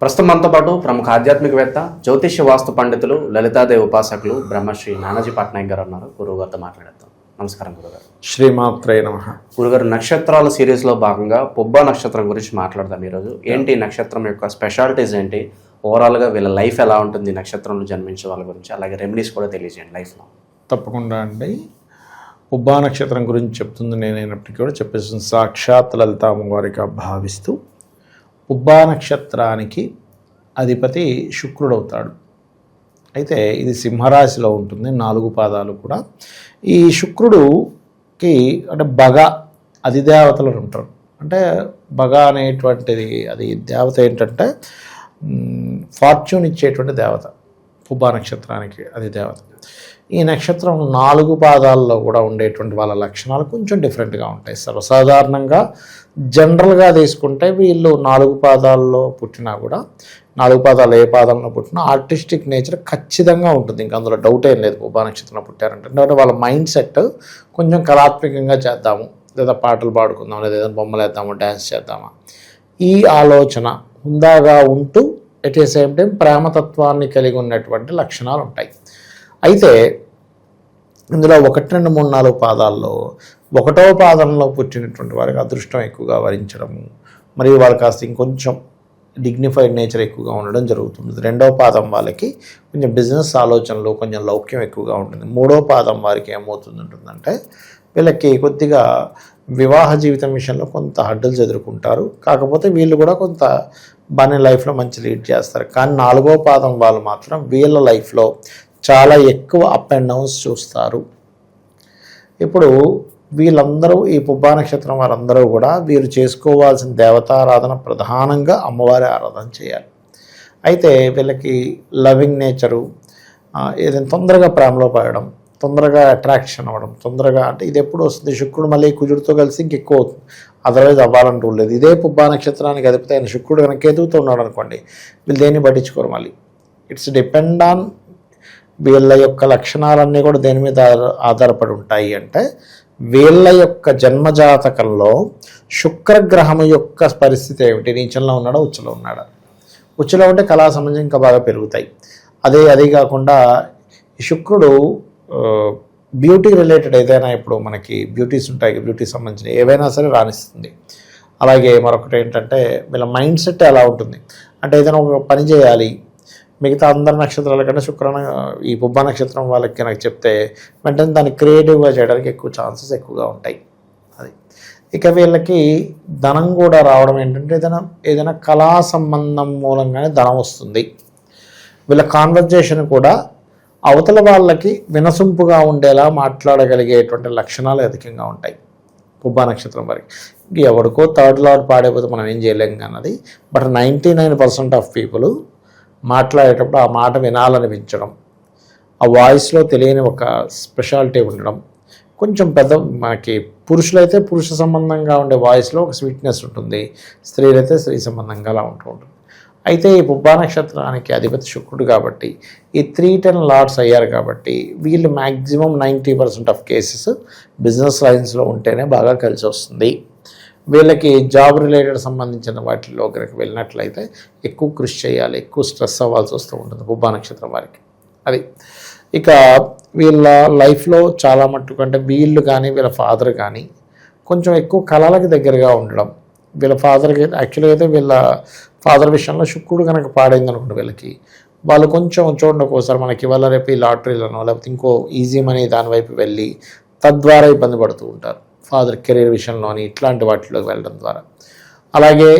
ప్రస్తుతం మనతో పాటు ప్రముఖ ఆధ్యాత్మికవేత్త జ్యోతిష్య వాస్తు పండితులు లలితాదేవి ఉపాసకులు బ్రహ్మశ్రీ నానాజీ పట్నాయక్ గారు ఉన్నారు. గురువు గారితో మాట్లాడతాం. నమస్కారం గురుగారు. శ్రీమాత్రే నమః. గురుగారు, నక్షత్రాల సిరీస్లో భాగంగా పుబ్బా నక్షత్రం గురించి మాట్లాడదాం ఈరోజు. ఏంటి నక్షత్రం యొక్క స్పెషాలిటీస్ ఏంటి, ఓవరాల్గా వీళ్ళ లైఫ్ ఎలా ఉంటుంది, నక్షత్రంలో జన్మించే వాళ్ళ గురించి, అలాగే రెమెడీస్ కూడా తెలియజేయండి లైఫ్లో. తప్పకుండా అండి. పుబ్బా నక్షత్రం గురించి చెప్తుంది నేనైనప్పటికీ కూడా చెప్పేస్తుంది సాక్షాత్ లలిత అమ్మవారిగా భావిస్తూ, పుబ్బా నక్షత్రానికి అధిపతి శుక్రుడు అవుతాడు. అయితే ఇది సింహరాశిలో ఉంటుంది, 4 పాదాలు కూడా. ఈ శుక్రుడుకి అంటే బగ అధిదేవతలు ఉంటారు. అంటే బగ అనేటువంటిది అది దేవత ఏంటంటే ఫార్చ్యూన్ ఇచ్చేటువంటి దేవత. పుబ్బా నక్షత్రానికి అది దేవత. ఈ నక్షత్రం 4 పాదాల్లో కూడా ఉండేటువంటి వాళ్ళ లక్షణాలు కొంచెం డిఫరెంట్గా ఉంటాయి. సర్వసాధారణంగా జనరల్గా తీసుకుంటే వీళ్ళు 4 పాదాల్లో పుట్టినా కూడా, 4 పాదాలు ఏ పాదంలో పుట్టినా ఆర్టిస్టిక్ నేచర్ ఖచ్చితంగా ఉంటుంది. ఇంకా అందులో డౌట్ ఏం లేదు. పుబ్బా నక్షత్రంలో పుట్టారంటే అంటే వాళ్ళ మైండ్ సెట్ కొంచెం కళాత్మకంగా చేద్దాము, లేదా పాటలు పాడుకుందాం, లేదా ఏదైనా బొమ్మలు వేద్దాము, డ్యాన్స్ చేద్దామా, ఈ ఆలోచన హుందాగా ఉంటూ ఎట్ ఏ సేమ్ టైం ప్రేమతత్వాన్ని కలిగి ఉన్నటువంటి లక్షణాలు ఉంటాయి. అయితే ఇందులో 1, 2, 3, 4 పాదాల్లో 1వ పాదంలో పుట్టినటువంటి వారికి అదృష్టం ఎక్కువగా వరించడము, మరియు వాళ్ళు కాస్త ఇంకొంచెం డిగ్నిఫైడ్ నేచర్ ఎక్కువగా ఉండడం జరుగుతుంది. 2వ పాదం వాళ్ళకి కొంచెం బిజినెస్ ఆలోచనలు, కొంచెం లౌక్యం ఎక్కువగా ఉంటుంది. 3వ పాదం వారికి ఏమవుతుందంటే వీళ్ళకి కొద్దిగా వివాహ జీవితం విషయంలో కొంత హడ్డల్స్ ఎదుర్కొంటారు. కాకపోతే వీళ్ళు కూడా కొంత బాగానే లైఫ్లో మంచి లీడ్ చేస్తారు. కానీ 4వ పాదం వాళ్ళు మాత్రం వీళ్ళ లైఫ్లో చాలా ఎక్కువ అప్ అండ్ డౌన్స్ చూస్తారు. ఇప్పుడు వీళ్ళందరూ ఈ పుబ్బా నక్షత్రం వారందరూ కూడా వీరు చేసుకోవాల్సిన దేవతారాధన ప్రధానంగా అమ్మవారి ఆరాధన చేయాలి. అయితే వీళ్ళకి లవింగ్ నేచరు, ఏదైనా తొందరగా ప్రేమలో పడడం, తొందరగా అట్రాక్షన్ అవ్వడం, తొందరగా అంటే ఇది ఎప్పుడు వస్తుంది, శుక్రుడు మళ్ళీ కుజుడితో కలిసి ఇంకెక్కువ అవుతుంది. అదర్వైజ్ అవ్వాలంటూ లేదు. ఇదే పుబ్బా నక్షత్రానికి అధిపతి అయిన శుక్రుడు కనుక కేతువుతో ఉన్నాడు అనుకోండి, వీళ్ళు దేన్ని పట్టించుకోరు. మళ్ళీ ఇట్స్ డిపెండ్ ఆన్ వీళ్ళ యొక్క లక్షణాలన్నీ కూడా దేని మీద ఆధారపడి ఉంటాయి అంటే వీళ్ళ యొక్క జన్మజాతకంలో శుక్రగ్రహం యొక్క పరిస్థితి ఏమిటి, నీచంలో ఉన్నాడా, ఉచ్చులో ఉన్నాడా. ఉచ్చులో ఉంటే కళా సంబంధం ఇంకా బాగా పెరుగుతాయి. అదే కాకుండా ఈ శుక్రుడు బ్యూటీ రిలేటెడ్ ఏదైనా, ఇప్పుడు మనకి బ్యూటీస్ ఉంటాయి, బ్యూటీ సంబంధించిన ఏవైనా సరే రాణిస్తుంది. అలాగే మరొకటి ఏంటంటే వీళ్ళ మైండ్ సెట్ ఎలా ఉంటుంది అంటే ఏదైనా ఒక పని చేయాలి, మిగతా అందరి నక్షత్రాల కంటే ఈ పుబ్బా నక్షత్రం వాళ్ళకి నాకు చెప్తే వెంటనే దాన్ని క్రియేటివ్గా చేయడానికి ఎక్కువ ఛాన్సెస్ ఎక్కువగా ఉంటాయి. అది ఇక వీళ్ళకి ధనం కూడా రావడం ఏంటంటే ఏదైనా కళా సంబంధం మూలంగానే ధనం వస్తుంది. వీళ్ళ కాన్వర్జేషన్ కూడా అవతల వాళ్ళకి వినసొంపుగా ఉండేలా మాట్లాడగలిగేటువంటి లక్షణాలు అధికంగా ఉంటాయి పుబ్బా నక్షత్రం వారికి. ఎవరికో థర్డ్ లార్డ్ పాడైపోతే మనం ఏం చేయలేం అన్నది. బట్ 99% ఆఫ్ పీపుల్ మాట్లాడేటప్పుడు ఆ మాట వినాలనిపించడం, ఆ వాయిస్లో తెలియని ఒక స్పెషాలిటీ ఉండడం, కొంచెం మనకి పురుషులైతే పురుష సంబంధంగా ఉండే వాయిస్లో ఒక స్వీట్నెస్ ఉంటుంది, స్త్రీలైతే స్త్రీ సంబంధంగా అలా ఉంటూ ఉంటుంది. అయితే ఈ పుబ్బా నక్షత్రానికి అధిపతి శుక్రుడు కాబట్టి ఈ 310 లార్డ్స్ అయ్యారు కాబట్టి వీళ్ళు మ్యాక్సిమం 90% ఆఫ్ కేసెస్ బిజినెస్ లైన్స్లో ఉంటేనే బాగా కలిసి వస్తుంది. వీళ్ళకి జాబ్ రిలేటెడ్ సంబంధించిన వాటిల్లో కనుక వెళ్ళినట్లయితే ఎక్కువ కృషి చేయాలి, ఎక్కువ స్ట్రెస్ అవ్వాల్సి వస్తూ ఉంటుంది పుబ్బా నక్షత్రం వారికి. అది ఇక వీళ్ళ లైఫ్లో చాలా మట్టుకు అంటే వీళ్ళు కానీ వీళ్ళ ఫాదర్ కానీ కొంచెం ఎక్కువ కళలకి దగ్గరగా ఉండడం. వీళ్ళ ఫాదర్కి యాక్చువల్గా అయితే వీళ్ళ ఫాదర్ విషయంలో శుక్రుడు కనుక పాడైంది అనుకుంటే వీళ్ళకి వాళ్ళు కొంచెం చూడండి ఒకసారి మనకి ఇవాళ రేపు ఈ లాటరీలను లేకపోతే ఇంకో ఈజీ మనీ దానివైపు వెళ్ళి తద్వారా ఇబ్బంది పడుతూ ఉంటారు. ఫాదర్ కెరీర్ విషయంలోని ఇట్లాంటి వాటిలోకి వెళ్ళడం ద్వారా. అలాగే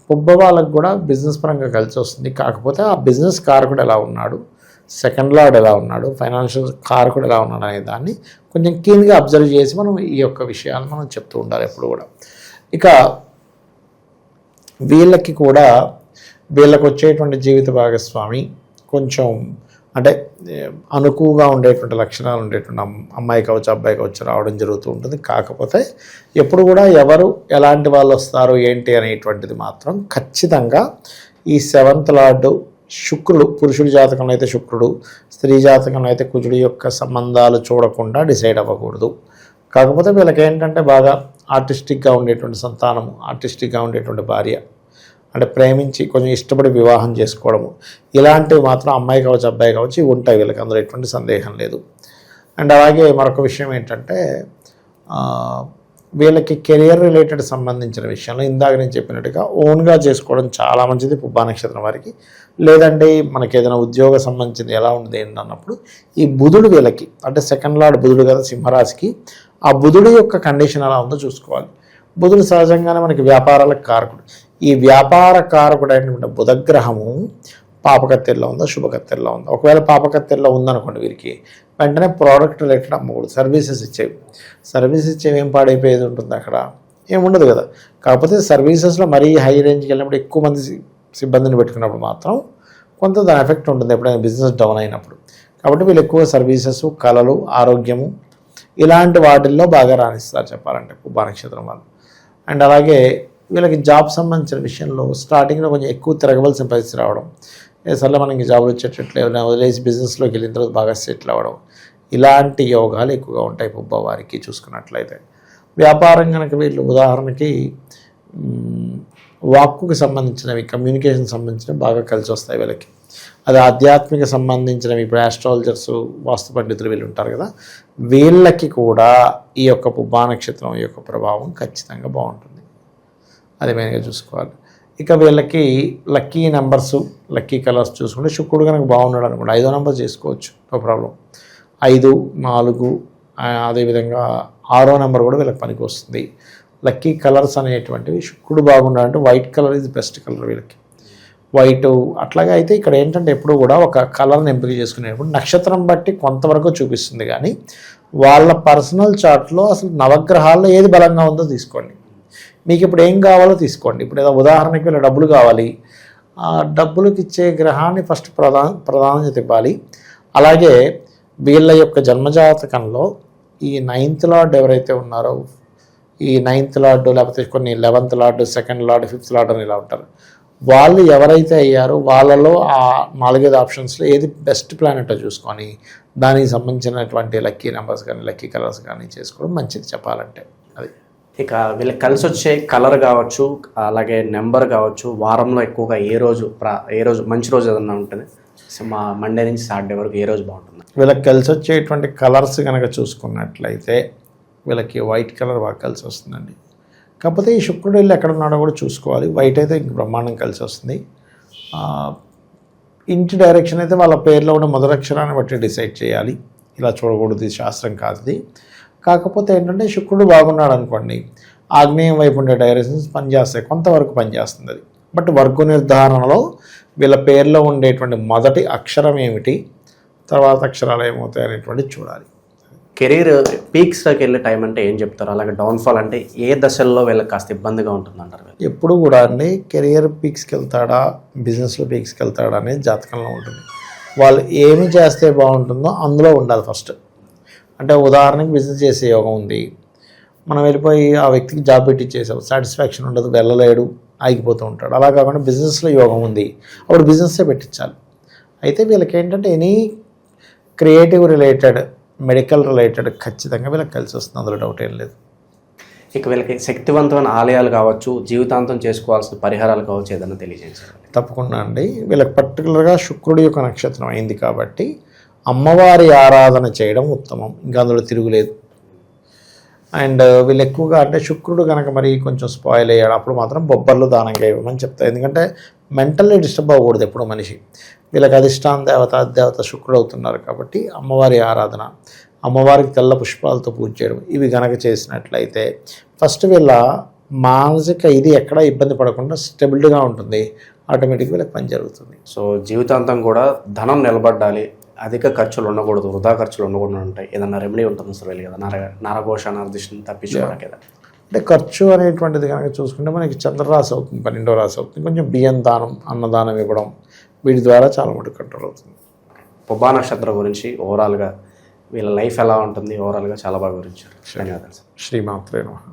పుబ్బ వాళ్ళకు కూడా బిజినెస్ పరంగా కలిసి వస్తుంది. కాకపోతే ఆ బిజినెస్ కారకుడు ఎలా ఉన్నాడు, సెకండ్ లార్డ్ ఎలా ఉన్నాడు, ఫైనాన్షియల్ కారకుడు ఎలా ఉన్నాడు అనే దాన్ని కొంచెం కీన్గా అబ్జర్వ్ చేసి మనం ఈ యొక్క విషయాలు మనం చెప్తూ ఉండాలి ఎప్పుడు కూడా. ఇక వీళ్ళకి కూడా వీళ్ళకు వచ్చేటువంటి జీవిత భాగస్వామి కొంచెం అంటే అనుకువగా ఉండేటువంటి లక్షణాలు ఉండేటువంటి అమ్మాయి కావచ్చు, అబ్బాయి కావచ్చు రావడం జరుగుతూ ఉంటుంది. కాకపోతే ఎప్పుడు కూడా ఎవరు ఎలాంటి వాళ్ళు వస్తారు ఏంటి అనేటువంటిది మాత్రం ఖచ్చితంగా ఈ 7th లార్డు శుక్రుడు, పురుషుడి జాతకంలో అయితే శుక్రుడు, స్త్రీ జాతకంలో అయితే కుజుడి యొక్క సంబంధాలు చూడకుండా డిసైడ్ అవ్వకూడదు. కాకపోతే వీళ్ళకి ఏంటంటే బాగా ఆర్టిస్టిక్గా ఉండేటువంటి సంతానము, ఆర్టిస్టిక్గా ఉండేటువంటి భార్య, అంటే ప్రేమించి కొంచెం ఇష్టపడి వివాహం చేసుకోవడము, ఇలాంటివి మాత్రం అమ్మాయి కావచ్చు అబ్బాయి కావచ్చు ఇవి ఉంటాయి వీళ్ళకి, అందులో ఎటువంటి సందేహం లేదు. అండ్ అలాగే మరొక విషయం ఏంటంటే వీళ్ళకి కెరియర్ రిలేటెడ్ సంబంధించిన విషయంలో ఇందాక నేను చెప్పినట్టుగా ఓన్గా చేసుకోవడం చాలా మంచిది పుబ్బా నక్షత్రం వారికి. లేదంటే మనకి ఏదైనా ఉద్యోగ సంబంధించింది ఎలా ఉంటుంది ఏంటి అన్నప్పుడు ఈ బుధుడు వీళ్ళకి అంటే సెకండ్ లార్డ్ బుధుడు కదా సింహరాశికి, ఆ బుధుడు యొక్క కండిషన్ ఎలా ఉందో చూసుకోవాలి. బుధుడు సహజంగానే మనకి వ్యాపారాలకు కారకుడు. ఈ వ్యాపార కారకుడు అయినటువంటి బుధగ్రహము పాపకత్తెల్లో ఉందా శుభకత్తెల్లో ఉందా? ఒకవేళ పాపకత్తెల్లో ఉందనుకోండి వీరికి వెంటనే ప్రోడక్ట్ రిలేటెడ్ అమ్మకూడదు. సర్వీసెస్ ఇచ్చేవి ఏం పాడైపోయేది ఉంటుంది అక్కడ, ఏముండదు కదా. కాకపోతే సర్వీసెస్లో మరీ హై రేంజ్కి వెళ్ళినప్పుడు ఎక్కువ మంది సిబ్బందిని పెట్టుకున్నప్పుడు మాత్రం కొంత దాని ఎఫెక్ట్ ఉంటుంది ఎప్పుడైనా బిజినెస్ డౌన్ అయినప్పుడు. కాబట్టి వీళ్ళు ఎక్కువ సర్వీసెస్, కళలు, ఆరోగ్యము ఇలాంటి వాటిల్లో బాగా రాణిస్తారు చెప్పాలంటే పుబ్బా నక్షత్రం వాళ్ళు. అండ్ అలాగే వీళ్ళకి జాబ్ సంబంధించిన విషయంలో స్టార్టింగ్లో కొంచెం ఎక్కువ తిరగవలసిన పరిస్థితి రావడం, సర్లే మనకి జాబులు వచ్చేటట్లే వదిలేసి బిజినెస్లోకి వెళ్ళిన తర్వాత బాగా సెటిల్ అవ్వడం, ఇలాంటి యోగాలు ఎక్కువగా ఉంటాయి పుబ్బా వారికి చూసుకున్నట్లయితే. వ్యాపారం కనుక వీళ్ళు ఉదాహరణకి వాక్కుకి సంబంధించినవి, కమ్యూనికేషన్ సంబంధించినవి బాగా కలిసి వస్తాయి వీళ్ళకి. అది ఆధ్యాత్మిక సంబంధించినవి, ఇప్పుడు ఆస్ట్రాలజర్స్, వాస్తు పండితులు వీళ్ళు ఉంటారు కదా, వీళ్ళకి కూడా ఈ యొక్క పుబ్బా నక్షత్రం యొక్క ప్రభావం ఖచ్చితంగా బాగుంటుంది. అది మెయిన్గా చూసుకోవాలి. ఇక వీళ్ళకి లక్కీ నెంబర్స్, లక్కీ కలర్స్ చూసుకుంటే శుక్రుడు కనుక బాగున్నాడు అనుకోండి 5వ నెంబర్ చేసుకోవచ్చు, నో ప్రాబ్లం. 5, 4 అదేవిధంగా 6వ నెంబర్ కూడా వీళ్ళకి పనికి వస్తుంది. లక్కీ కలర్స్ అనేటువంటివి శుక్రుడు బాగున్నాడంటే white colour is best colour వీళ్ళకి, వైట్. అట్లాగే అయితే ఇక్కడ ఏంటంటే ఎప్పుడు కూడా ఒక కలర్ని ఎంపిక చేసుకునేటప్పుడు నక్షత్రం బట్టి కొంతవరకు చూపిస్తుంది, కానీ వాళ్ళ పర్సనల్ చార్ట్లో అసలు నవగ్రహాల్లో ఏది బలంగా ఉందో తీసుకోండి. మీకు ఇప్పుడు ఏం కావాలో తీసుకోండి. ఇప్పుడు ఏదో ఉదాహరణకి వీళ్ళ డబ్బులు కావాలి, ఆ డబ్బులకు ఇచ్చే గ్రహాన్ని ఫస్ట్ ప్రాధాన్యత ఇవ్వాలి. అలాగే వీళ్ళ యొక్క జన్మజాతకంలో ఈ 9th లార్డ్ ఎవరైతే ఉన్నారో, ఈ 9th లార్డు లేకపోతే కొన్ని 11th lord, 2nd lord, 5th lord అని ఇలా ఉంటారు, వాళ్ళు ఎవరైతే అయ్యారో వాళ్ళలో ఆ 4-5 ఆప్షన్స్లో ఏది బెస్ట్ ప్లానెటో చూసుకొని దానికి సంబంధించినటువంటి లక్కీ నెంబర్స్ కానీ లక్కీ కలర్స్ కానీ చేసుకోవడం మంచిది చెప్పాలంటే. అది ఇక వీళ్ళకి కలిసి వచ్చే కలర్ కావచ్చు, అలాగే నెంబర్ కావచ్చు, వారంలో ఎక్కువగా ఏ రోజు మంచి రోజు ఏదన్నా ఉంటుంది, మా మండే నుంచి సాటర్డే వరకు ఏ రోజు బాగుంటుంది? వీళ్ళకి కలిసి వచ్చేటువంటి కలర్స్ కనుక చూసుకున్నట్లయితే వీళ్ళకి వైట్ కలర్ బాగా కలిసి వస్తుందండి. కాకపోతే ఈ శుక్రుడు వెళ్ళి ఎక్కడ ఉన్నాడో కూడా చూసుకోవాలి. వైట్ అయితే ఇంక బ్రహ్మాండం కలిసి వస్తుంది. ఇంటి డైరెక్షన్ అయితే వాళ్ళ పేర్లో ఉన్న మొదటి అక్షరాన్ని బట్టి డిసైడ్ చేయాలి, ఇలా చూడకూడదు, ఇది శాస్త్రం కాదు ఇది. కాకపోతే ఏంటంటే శుక్రుడు బాగున్నాడు అనుకోండి, ఆగ్నేయం వైపు ఉండే డైరెక్షన్స్ పనిచేస్తాయి, కొంతవరకు పనిచేస్తుంది అది. బట్ వర్గ నిర్ధారణలో వీళ్ళ పేర్లో ఉండేటువంటి మొదటి అక్షరం ఏమిటి, తర్వాత అక్షరాలు ఏమవుతాయి అనేటువంటిది చూడాలి. కెరీర్ పీక్స్లోకి వెళ్ళే టైం అంటే ఏం చెప్తారు? అలాగే డౌన్ఫాల్ అంటే ఏ దశల్లో వీళ్ళకి కాస్త ఇబ్బందిగా ఉంటుంది అంటారు? ఎప్పుడు కూడా అండి కెరియర్ పీక్స్కి వెళ్తాడా, బిజినెస్లో పీక్స్కి వెళ్తాడా అనేది జాతకంలో ఉంటుంది. వాళ్ళు ఏమి చేస్తే బాగుంటుందో అందులో ఉండాలి ఫస్ట్. అంటే ఉదాహరణకి బిజినెస్ చేసే యోగం ఉంది, మనం వెళ్ళిపోయి ఆ వ్యక్తికి జాబ్ పెట్టించేసాం, సాటిస్ఫాక్షన్ ఉండదు, వెళ్ళలేడు, ఆగిపోతూ ఉంటాడు. అలా కాకుండా బిజినెస్లో యోగం ఉంది, అప్పుడు బిజినెస్సే పెట్టించాలి. అయితే వీళ్ళకి ఏంటంటే any creative related, medical related ఖచ్చితంగా వీళ్ళకి కలిసి వస్తుంది, అందులో డౌట్ ఏం లేదు. ఇక వీళ్ళకి శక్తివంతమైన ఆలయాలు కావచ్చు, జీవితాంతం చేసుకోవాల్సిన పరిహారాలు కావచ్చు, ఏదైనా తెలియజేయండి. తప్పకుండా అండి. వీళ్ళకి పర్టికులర్గా శుక్రుడి యొక్క నక్షత్రం అయింది కాబట్టి అమ్మవారి ఆరాధన చేయడం ఉత్తమం, ఇంకా అందులో తిరుగులేదు. అండ్ వీళ్ళు ఎక్కువగా అంటే శుక్రుడు కనుక మరి కొంచెం స్పాయిల్ అయ్యాడు అప్పుడు మాత్రం బొబ్బర్లు దానంగా ఇవ్వమని చెప్తారు. ఎందుకంటే మెంటల్లీ డిస్టర్బ్ అవ్వకూడదు ఎప్పుడు మనిషి. వీళ్ళకి అధిష్టాన దేవత శుక్రుడు అవుతున్నారు కాబట్టి అమ్మవారి ఆరాధన, అమ్మవారికి తెల్ల పుష్పాలతో పూజ చేయడం, ఇవి కనుక చేసినట్లయితే ఫస్ట్ వీళ్ళ మానసిక ఇది ఎక్కడ ఇబ్బంది పడకుండా స్టెబిలిటీగా ఉంటుంది, ఆటోమేటిక్గా వీళ్ళకి పని జరుగుతుంది. సో జీవితాంతం కూడా ధనం నిలబడాలి, అధిక ఖర్చులు ఉండకూడదు, వృధా ఖర్చులు ఉండకూడదు ఉంటాయి, ఏదన్నా రెమెడీ ఉంటుంది సార్ వీళ్ళు కదా నరఘోష నరదిష్టిని తప్పించుకోవడానికి కదా? అంటే ఖర్చు అనేటువంటిది కనుక చూసుకుంటే మనకి చంద్రరాశి అవుతుంది, 12వ రాశి అవుతుంది. కొంచెం బియ్యం దానం, అన్నదానం ఇవ్వడం, వీటి ద్వారా చాలా మటుకు కంట్రోల్ అవుతుంది. పుబ్బా నక్షత్రం గురించి ఓవరాల్గా వీళ్ళ లైఫ్ ఎలా ఉంటుంది ఓవరాల్గా చాలా బాగా వివరించారు. ధన్యవాదాలు సార్. శ్రీమాత్రే నమః.